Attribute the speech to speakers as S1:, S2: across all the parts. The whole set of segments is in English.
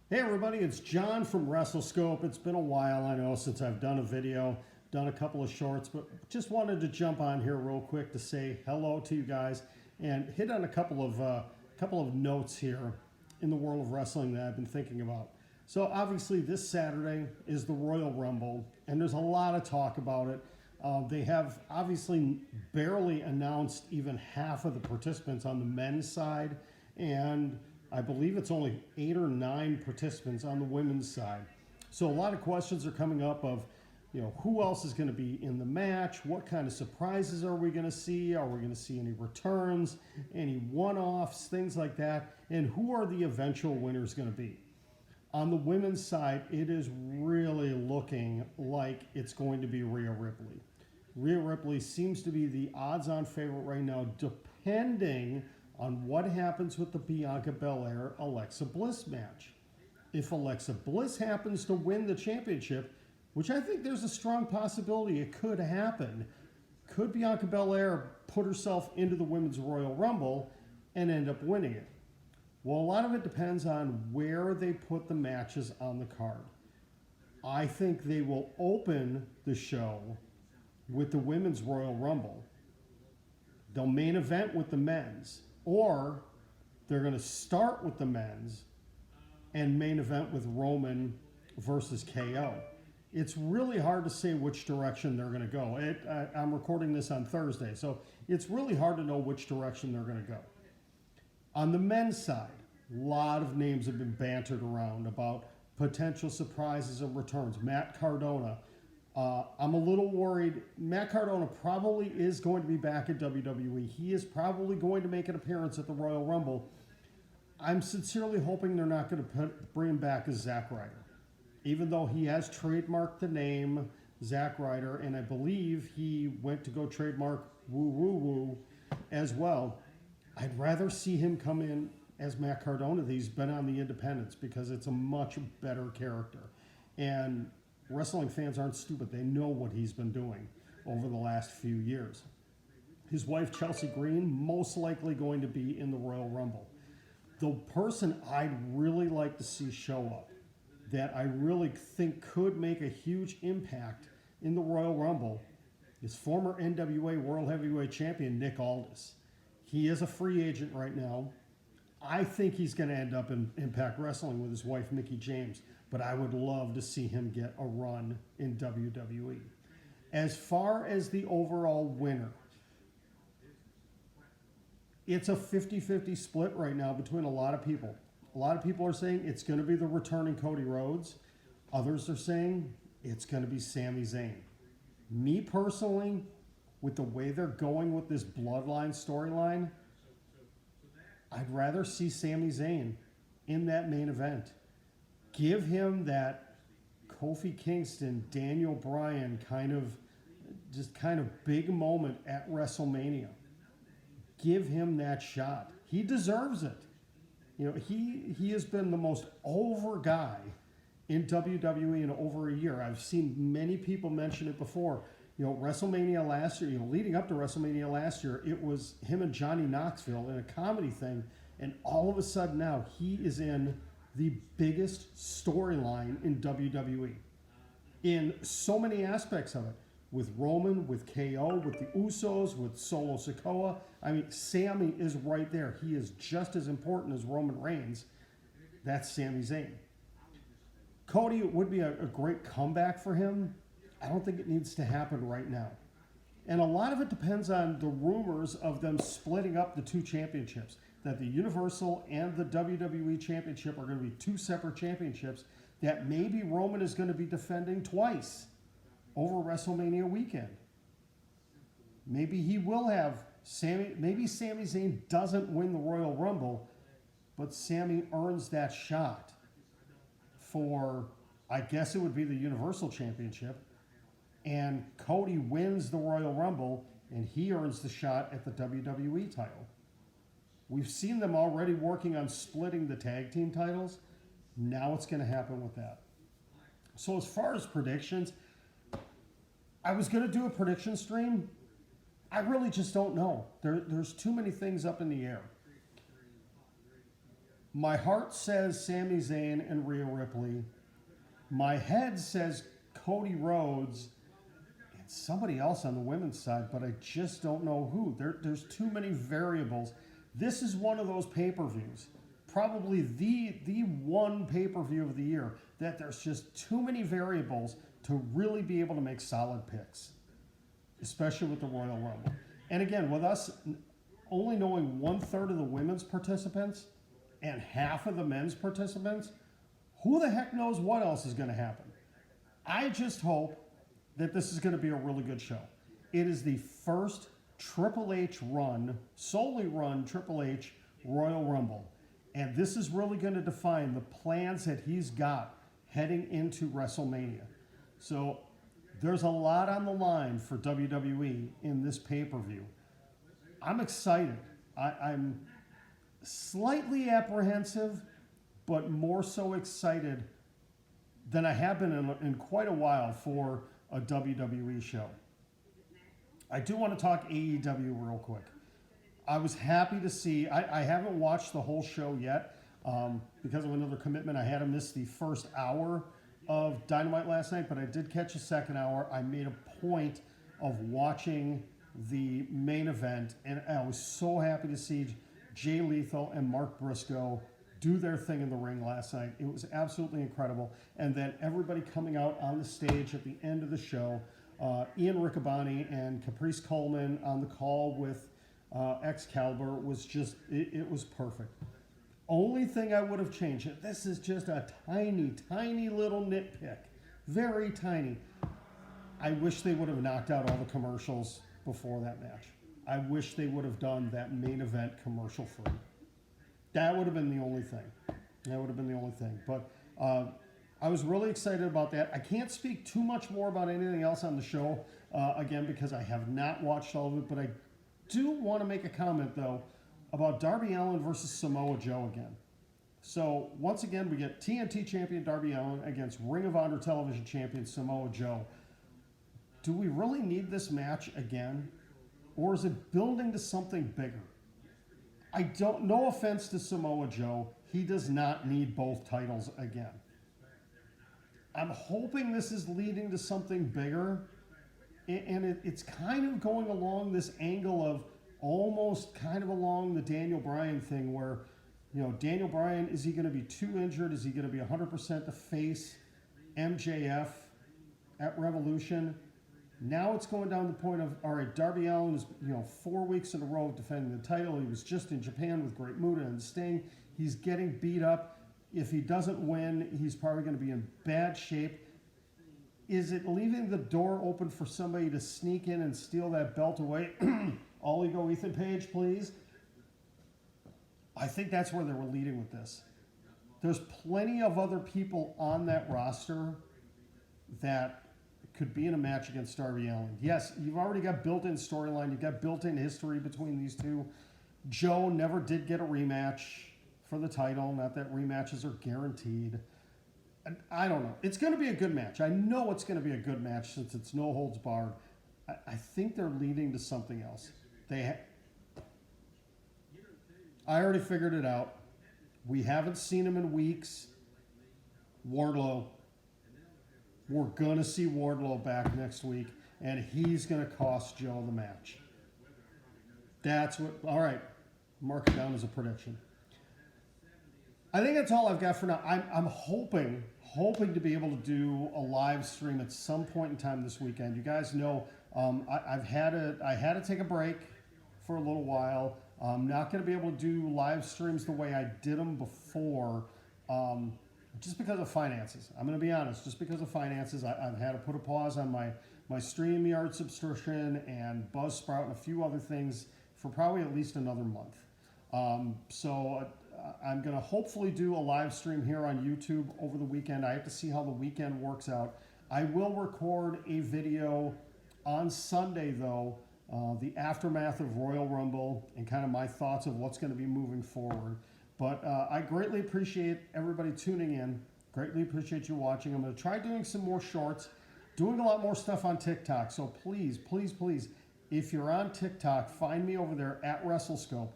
S1: Hey everybody, it's John from WrestleScope. It's been a while, I know, since I've done a video, done a couple of shorts, but just wanted to jump on here real quick to say hello to you guys and hit on a couple of notes here in the world of wrestling that I've been thinking about. So obviously this Saturday is the Royal Rumble, and there's a lot of talk about it. They have obviously barely announced even half of the participants on the men's side, and I believe it's only 8 or 9 participants on the women's side. So a lot of questions are coming up of, who else is going to be in the match? What kind of surprises are we going to see? Are we going to see any returns, any one-offs, things like that? And who are the eventual winners going to be? On the women's side, it is really looking like it's going to be Rhea Ripley. Rhea Ripley seems to be the odds-on favorite right now, depending on what happens with the Bianca Belair Alexa Bliss match. If Alexa Bliss happens to win the championship, which I think there's a strong possibility it could happen, could Bianca Belair put herself into the Women's Royal Rumble and end up winning it? Well, a lot of it depends on where they put the matches on the card. I think they will open the show with the Women's Royal Rumble. They'll main event with the men's. Or they're going to start with the men's and main event with Roman versus KO. It's really hard to say which direction they're going to go. I'm recording this on Thursday, so it's really hard to know which direction they're going to go. On the men's side, a lot of names have been bantered around about potential surprises and returns. Matt Cardona. I'm a little worried. Matt Cardona probably is going to be back at WWE. He is probably going to make an appearance at the Royal Rumble. I'm sincerely hoping they're not going to bring him back as Zack Ryder. Even though he has trademarked the name Zack Ryder, and I believe he went to go trademark Woo Woo Woo as well. I'd rather see him come in as Matt Cardona. He's been on the Independents because it's a much better character. And wrestling fans aren't stupid. They know what he's been doing over the last few years. His wife, Chelsea Green, most likely going to be in the Royal Rumble. The person I'd really like to see show up, that I really think could make a huge impact in the Royal Rumble, is former NWA World Heavyweight Champion Nick Aldis. He is a free agent right now. I think he's going to end up in Impact Wrestling with his wife, Mickie James. But I would love to see him get a run in WWE. As far as the overall winner, it's a 50-50 split right now between a lot of people. A lot of people are saying it's going to be the returning Cody Rhodes. Others are saying it's going to be Sami Zayn. Me personally, with the way they're going with this Bloodline storyline, I'd rather see Sami Zayn in that main event. Give him that Kofi Kingston, Daniel Bryan kind of big moment at WrestleMania. Give him that shot. He deserves it. He has been the most over guy in WWE in over a year. I've seen many people mention it before. WrestleMania last year, leading up to WrestleMania last year, it was him and Johnny Knoxville in a comedy thing, and all of a sudden now he is in the biggest storyline in WWE in so many aspects of it. With Roman, with KO, with the Usos, with Solo Sikoa. I mean, Sami is right there. He is just as important as Roman Reigns. That's Sami Zayn. Cody, it would be a great comeback for him. I don't think it needs to happen right now. And a lot of it depends on the rumors of them splitting up the two championships. That the Universal and the WWE Championship are going to be two separate championships that maybe Roman is going to be defending twice over WrestleMania weekend. Maybe he will have maybe Sami Zayn doesn't win the Royal Rumble, but Sami earns that shot for, I guess it would be the Universal Championship, and Cody wins the Royal Rumble, and he earns the shot at the WWE title. We've seen them already working on splitting the tag team titles. Now it's going to happen with that. So as far as predictions, I was going to do a prediction stream. I really just don't know. There's too many things up in the air. My heart says Sami Zayn and Rhea Ripley. My head says Cody Rhodes and somebody else on the women's side, but I just don't know who. There's too many variables. This is one of those pay-per-views, probably the one pay-per-view of the year, that there's just too many variables to really be able to make solid picks, especially with the Royal Rumble. And again, with us only knowing 1/3 of the women's participants and half of the men's participants, who the heck knows what else is going to happen? I just hope that this is going to be a really good show. It is the first Triple H run, solely run Triple H Royal Rumble. And this is really going to define the plans that he's got heading into WrestleMania. So there's a lot on the line for WWE in this pay-per-view. I'm excited. I'm slightly apprehensive, but more so excited than I have been in quite a while for a WWE show. I do want to talk AEW real quick. I was happy to see, I haven't watched the whole show yet because of another commitment. I had to miss the first hour of Dynamite last night, but I did catch a second hour. I made a point of watching the main event, and I was so happy to see Jay Lethal and Mark Briscoe do their thing in the ring last night. It was absolutely incredible. And then everybody coming out on the stage at the end of the show, Ian Riccaboni and Caprice Coleman on the call with Excalibur was just, it was perfect. Only thing I would have changed, this is just a tiny, tiny little nitpick, very tiny. I wish they would have knocked out all the commercials before that match. I wish they would have done that main event commercial free. That would have been the only thing. That would have been the only thing. But I was really excited about that. I can't speak too much more about anything else on the show, again, because I have not watched all of it. But I do want to make a comment, though, about Darby Allin versus Samoa Joe again. So, once again, we get TNT champion Darby Allin against Ring of Honor television champion Samoa Joe. Do we really need this match again? Or is it building to something bigger? No offense to Samoa Joe, he does not need both titles again. I'm hoping this is leading to something bigger, and it's kind of going along this angle of almost kind of along the Daniel Bryan thing where, you know, Daniel Bryan, is he going to be too injured? Is he going to be 100% to face MJF at Revolution? Now it's going down the point of, all right, Darby Allin is, 4 weeks in a row defending the title. He was just in Japan with Great Muta and Sting. He's getting beat up. If he doesn't win, he's probably going to be in bad shape. Is it leaving the door open for somebody to sneak in and steal that belt away? All ego Ethan Page, please. I think that's where they were leading with this. There's plenty of other people on that roster that could be in a match against Darby Allin. Yes, you've already got built-in storyline. You've got built-in history between these two. Joe never did get a rematch for the title. Not that rematches are guaranteed. I don't know. It's going to be a good match. I know it's going to be a good match since it's no holds barred. I think they're leading to something else. I already figured it out. We haven't seen him in weeks. Wardlow. We're going to see Wardlow back next week, and he's going to cost Joe the match. That's what... All right. Mark it down as a prediction. I think that's all I've got for now. I'm hoping to be able to do a live stream at some point in time this weekend. You guys know I had to take a break for a little while. I'm not going to be able to do live streams the way I did them before, just because of finances. I'm going to be honest, just because of finances. I've had to put a pause on my StreamYard subscription and Buzzsprout and a few other things for probably at least another month. So I'm going to hopefully do a live stream here on YouTube over the weekend. I have to see how the weekend works out. I will record a video on Sunday, though, the aftermath of Royal Rumble and kind of my thoughts of what's going to be moving forward. But I greatly appreciate everybody tuning in. Greatly appreciate you watching. I'm going to try doing some more shorts, doing a lot more stuff on TikTok. So please, please, please, if you're on TikTok, find me over there at WrestleScope.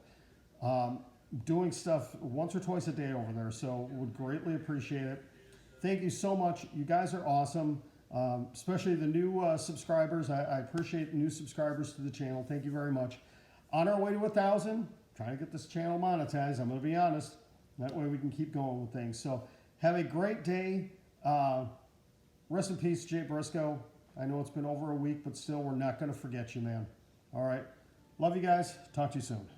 S1: doing stuff once or twice a day over there. So would greatly appreciate it. Thank you so much. You guys are awesome. Especially the new subscribers. I appreciate the new subscribers to the channel. Thank you very much. On our way to 1,000, trying to get this channel monetized. I'm going to be honest. That way we can keep going with things. So have a great day. Rest in peace, Jay Briscoe. I know it's been over a week, but still, we're not going to forget you, man. All right. Love you guys. Talk to you soon.